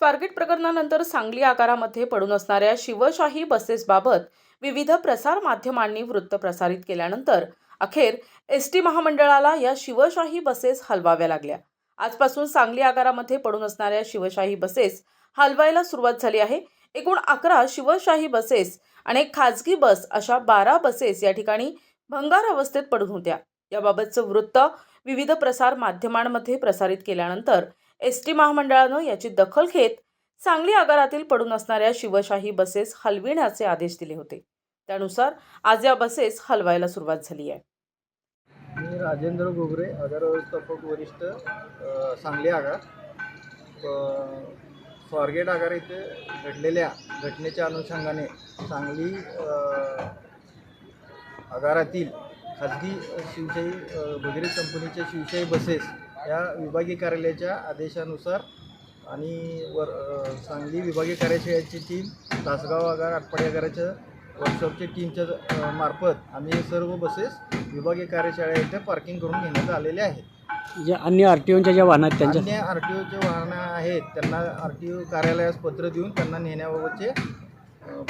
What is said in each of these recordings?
स्वारगेट प्रकरणानंतर सांगली आगारामध्ये पडून असणाऱ्या शिवशाही बसेसबाबत विविध प्रसार माध्यमांनी वृत्त प्रसारित केल्यानंतर अखेर एसटी महामंडळाला या शिवशाही बसेस हलवाव्या लागल्या। आजपासून सांगली आगारामध्ये पडून असणाऱ्या शिवशाही बसेस हलवायला सुरुवात झाली आहे। एकूण 11 शिवशाही बसेस आणि एक खाजगी बस अशा 12 बसेस या ठिकाणी भंगार अवस्थेत पडून होत्या। याबाबतचं वृत्त विविध प्रसार माध्यमांमध्ये प्रसारित केल्यानंतर एसटी महामंडळानं याची दखल घेत सांगली आगारातील पडून असणाऱ्या शिवशाही बसेस हलविण्याचे आदेश दिले होते। त्यानुसार आज या बसेस हलवायला सुरुवात झाली आहे। मी राजेंद्र गोगरे, आगार व्यवस्थापक वरिष्ठ, सांगली आगार। स्वारगेट आगार येथे घडलेल्या घटनेच्या अनुषंगाने सांगली आगारातील खाजगी शिवशाही भगीरथ कंपनीच्या शिवशाही बसेस या विभागीय कार्यालयाच्या आदेशानुसार आणि सांगली विभागीय कार्यशाळेची टीम, तासगाव आगार, आटपाडी आगाराच्या वर्कशॉपच्या टीमच्या मार्फत आम्ही सर्व बसेस विभागीय कार्यशाळा येथे पार्किंग करून घेण्यात आलेले आहेत। जे अन्य आरटीओच्या ज्या वाहन आहेत त्यांच्या अन्य आरटीओचे वाहनं आहेत त्यांना आरटीओ कार्यालयास पत्र देऊन त्यांना नेण्याबाबतचे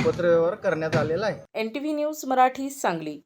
पत्रव्यवहार करण्यात आलेला आहे। NTV news Marathi, Sangli.